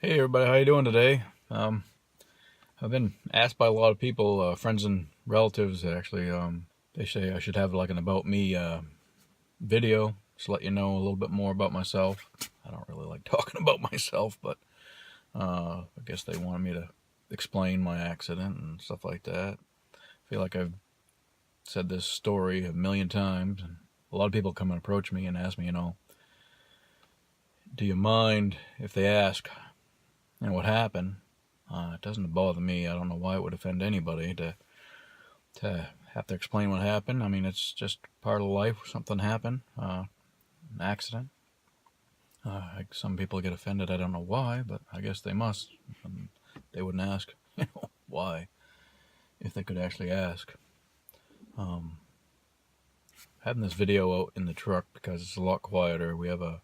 Hey everybody, how you doing today? I've been asked by a lot of people, friends and relatives, actually. They say I should have like an about me video, just let you know a little bit more about myself. I don't really like talking about myself, but I guess they wanted me to explain my accident and stuff like that. I feel like I've said this story a million times, and a lot of people come and approach me and ask me, do you mind if they ask, what happened? It doesn't bother me. I don't know why it would offend anybody to have to explain what happened. I mean, it's just part of life. Something happened, an accident. Some people get offended. I don't know why, but I guess they must. They wouldn't ask, why, if they could actually ask. Um, Having this video out in the truck because it's a lot quieter. We have a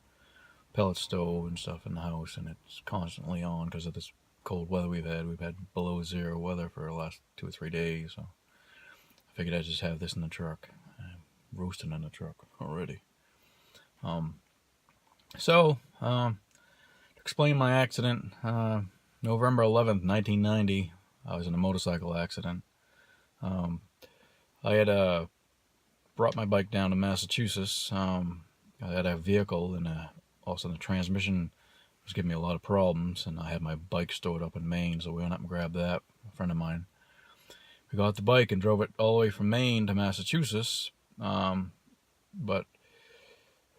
pellet stove and stuff in the house, and it's constantly on because of this cold weather we've had. We've had below zero weather for the last 2 or 3 days, so I figured I'd just have this in the truck. I'm roasting in the truck already. Um, to explain my accident, November 11th, 1990, I was in a motorcycle accident. I had brought my bike down to Massachusetts. I had a vehicle, and also the transmission was giving me a lot of problems, and I had my bike stored up in Maine, so we went up and grabbed that, a friend of mine. We got the bike and drove it all the way from Maine to Massachusetts, but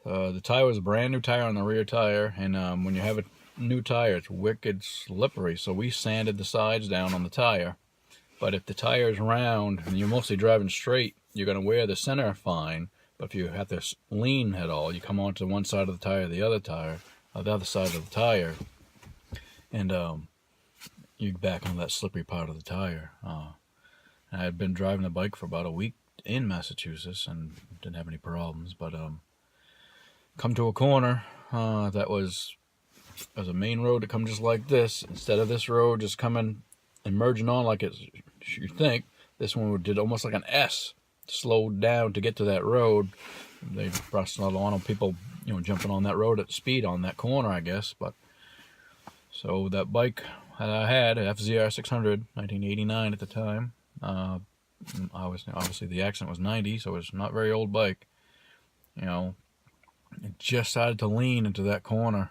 the tire was a brand new tire on the rear tire, and when you have a new tire, it's wicked slippery, so we sanded the sides down on the tire. But if the tire is round and you're mostly driving straight, you're going to wear the center fine. But if you have to lean at all, you come onto one side of the tire, the other side of the tire, and you back on that slippery part of the tire. I had been driving the bike for about a week in Massachusetts and didn't have any problems. But come to a corner that was a main road that come just like this. Instead of this road just coming and merging on like it you think, this one did almost like an S, slowed down to get to that road. They pressed a lot of people, jumping on that road at speed on that corner, I guess. But so that bike that I had, FZR 600, 1989 at the time. I was obviously the accident was 90, so it's not a very old bike. It just started to lean into that corner.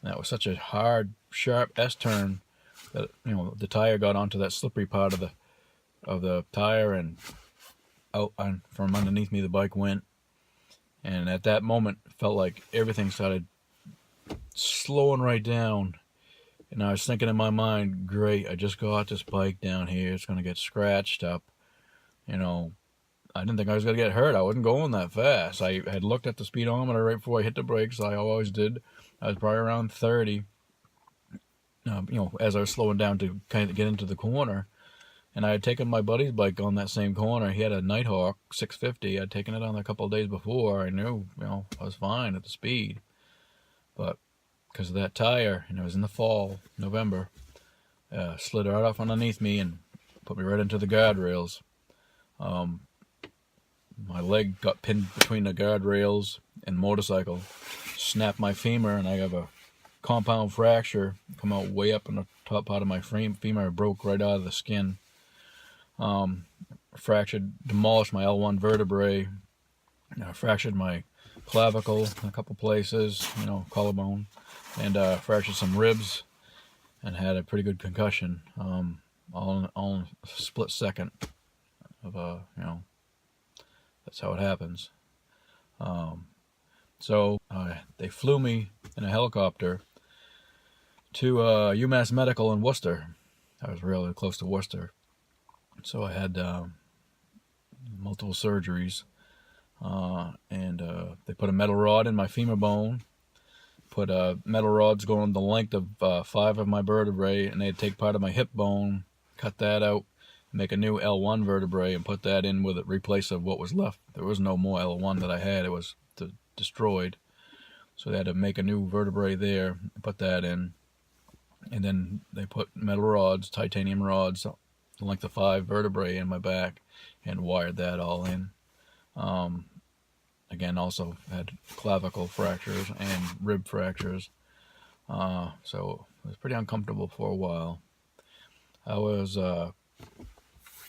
And that was such a hard, sharp S turn that the tire got onto that slippery part of the tire, and out from underneath me the bike went. And at that moment, it felt like everything started slowing right down. And I was thinking in my mind, great, I just got this bike down here. It's going to get scratched up. I didn't think I was going to get hurt. I wasn't going that fast. I had looked at the speedometer right before I hit the brakes. I always did. I was probably around 30, as I was slowing down to kind of get into the corner. And I had taken my buddy's bike on that same corner. He had a Nighthawk 650. I'd taken it on a couple of days before. I knew, I was fine at the speed. But because of that tire, and it was in the fall, November, slid right off underneath me and put me right into the guardrails. My leg got pinned between the guardrails and motorcycle, snapped my femur, and I have a compound fracture come out way up in the top part of my femur. Broke right out of the skin. Fractured, demolished my L1 vertebrae. Fractured my clavicle in a couple places, collarbone, and fractured some ribs, and had a pretty good concussion. All in a split second of that's how it happens. So they flew me in a helicopter to UMass Medical in Worcester. I was really close to Worcester. So I had multiple surgeries, and they put a metal rod in my femur bone, put metal rods going the length of 5 of my vertebrae, and they'd take part of my hip bone, cut that out, make a new L1 vertebrae, and put that in with it, replace of what was left. There was no more L1 that I had. It was destroyed. So they had to make a new vertebrae there, put that in, and then they put metal rods, titanium rods, the length of 5 vertebrae in my back, and wired that all in. Again, also had clavicle fractures and rib fractures. So It was pretty uncomfortable for a while. I was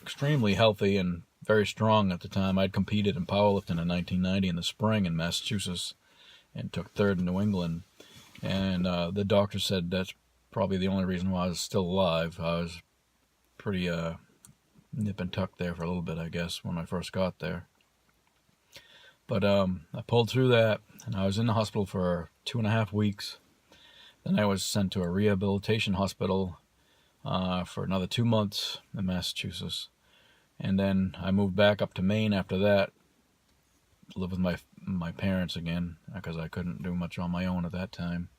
extremely healthy and very strong at the time. I'd competed in powerlifting in 1990 in the spring in Massachusetts and took third in New England. And the doctor said that's probably the only reason why I was still alive. I was pretty nip and tuck there for a little bit, I guess, when I first got there. But I pulled through that, and I was in the hospital for 2.5 weeks. Then I was sent to a rehabilitation hospital for another 2 months in Massachusetts. And then I moved back up to Maine after that, to live with my parents again, because I couldn't do much on my own at that time.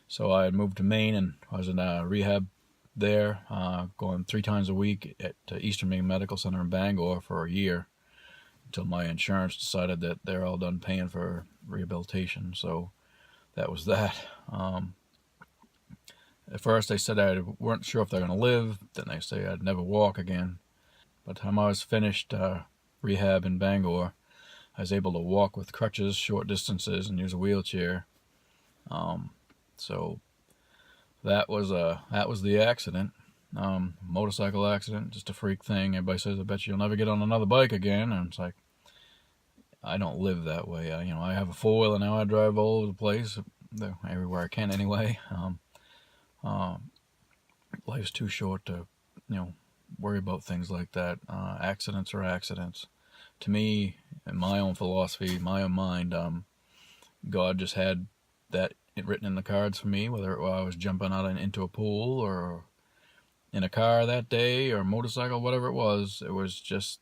So I had moved to Maine, and I was in a rehab there, going 3 times a week at Eastern Maine Medical Center in Bangor for a year, until my insurance decided that they're all done paying for rehabilitation. So that was that. At first they said I weren't sure if they're going to live. Then they say I'd never walk again. By the time I was finished rehab in Bangor, I was able to walk with crutches short distances and use a wheelchair. So that was the accident. Motorcycle accident, just a freak thing. Everybody says, I bet you'll never get on another bike again. And it's like, I don't live that way. I have a 4-wheeler now. I drive all over the place, everywhere I can anyway. Life's too short to, worry about things like that. Accidents are accidents. To me, in my own philosophy, my own mind, God just had that written in the cards for me, whether I was jumping out into a pool or in a car that day or a motorcycle, whatever it was just,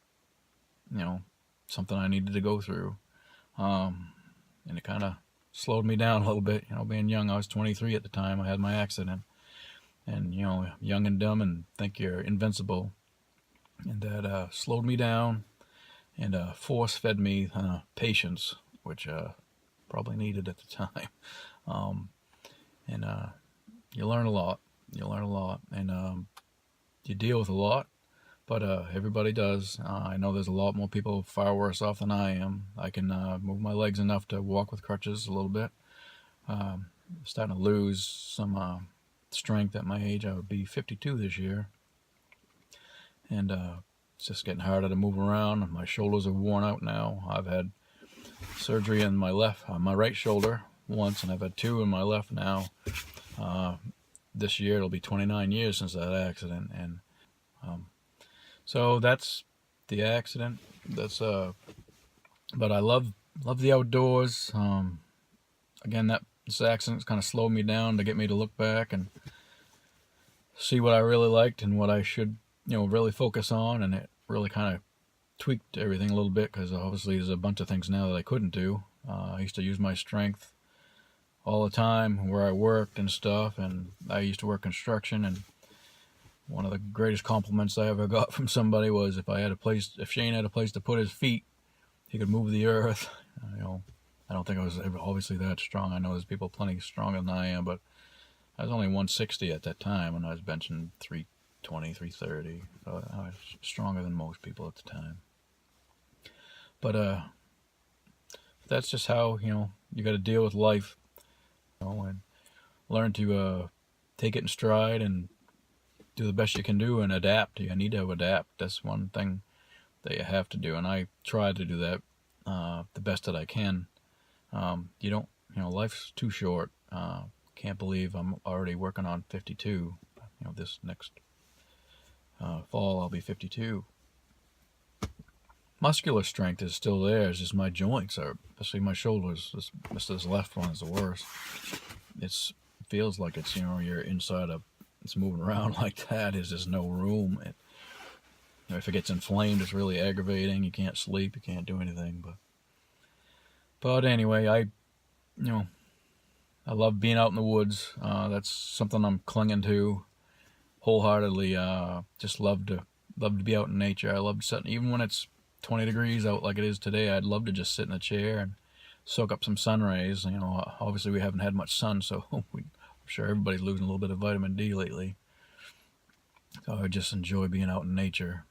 something I needed to go through. And it kind of slowed me down a little bit. Being young, I was 23 at the time I had my accident. And, young and dumb and think you're invincible. And that slowed me down and force-fed me patience, which probably needed at the time. And you learn a lot. And you deal with a lot, but everybody does. I know there's a lot more people far worse off than I am. I can move my legs enough to walk with crutches a little bit. Starting to lose some strength at my age. I would be 52 this year. And it's just getting harder to move around. My shoulders are worn out now. I've had surgery on my right shoulder once, and I've had 2 in my left now. This year it'll be 29 years since that accident, and so that's the accident. But I love the outdoors. Again, this accident's kind of slowed me down to get me to look back and see what I really liked and what I should, really focus on, and it really kind of tweaked everything a little bit, because obviously there's a bunch of things now that I couldn't do. I used to use my strength all the time where I worked and stuff, and I used to work construction, and one of the greatest compliments I ever got from somebody was if Shane had a place to put his feet, he could move the earth. I don't think I was obviously that strong. I know there's people plenty stronger than I am, but I was only 160 at that time when I was benching 320, 330. So I was stronger than most people at the time. But that's just how, you got to deal with life, and learn to take it in stride and do the best you can do and adapt. You need to adapt. That's one thing that you have to do, and I try to do that the best that I can. Life's too short. Can't believe I'm already working on 52. This next fall I'll be 52. Muscular strength is still there. It's just my joints are, especially my shoulders. This left one is the worst. It feels like it's, you're inside it's moving around like that. There's just no room. If it gets inflamed, it's really aggravating. You can't sleep. You can't do anything. But anyway, I love being out in the woods. That's something I'm clinging to wholeheartedly. Just love to be out in nature. I love sitting, even when it's 20 degrees out like it is today. I'd love to just sit in a chair and soak up some sun rays. Obviously we haven't had much sun, so I'm sure everybody's losing a little bit of vitamin D lately. So I just enjoy being out in nature.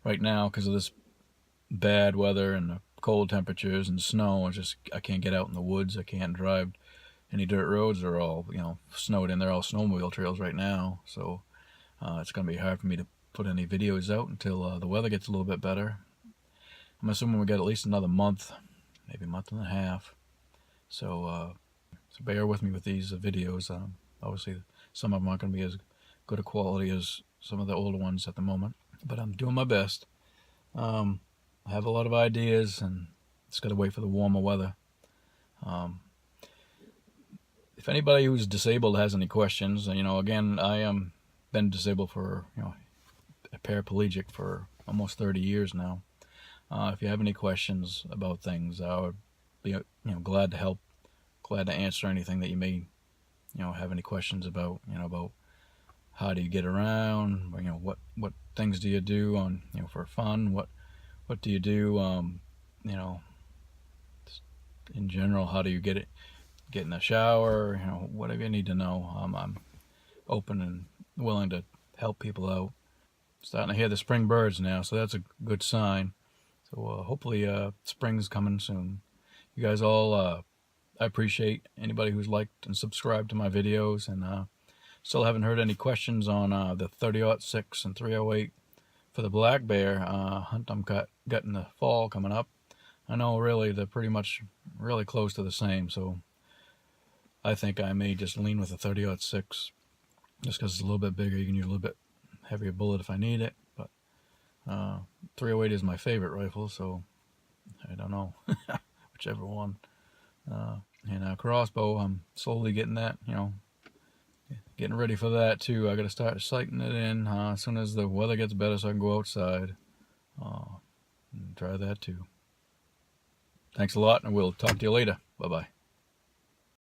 Right now, because of this bad weather and the cold temperatures and snow, I can't get out in the woods. I can't drive any dirt roads are all, snowed in. They're all snowmobile trails right now, so it's going to be hard for me to put any videos out until the weather gets a little bit better. I'm assuming we got at least another month, maybe a month and a half. So bear with me with these videos. Obviously, some of them aren't going to be as good a quality as some of the older ones at the moment, but I'm doing my best. I have a lot of ideas, and it's got to wait for the warmer weather. If anybody who's disabled has any questions, again, I am been disabled for, a paraplegic for almost 30 years now. If you have any questions about things, I would be, glad to help, glad to answer anything that you may, have any questions about, about how do you get around, what things do you do on, for fun, what do you do, in general, how do you get in the shower, whatever you need to know. I'm open and willing to help people out. Starting to hear the spring birds now, so that's a good sign. So hopefully spring's coming soon. You guys all, I appreciate anybody who's liked and subscribed to my videos, and still haven't heard any questions on the 30-06 and 308 for the black bear hunt I'm got in the fall coming up. I know really they're pretty much really close to the same, so I think I may just lean with the 30-06 just because it's a little bit bigger. You can use a little bit heavier bullet if I need it, but 308 is my favorite rifle, so I don't know. Whichever one. And crossbow, I'm slowly getting that, getting ready for that too. I got to start sighting it in as soon as the weather gets better so I can go outside and try that too. Thanks a lot, and we'll talk to you later. Bye-bye.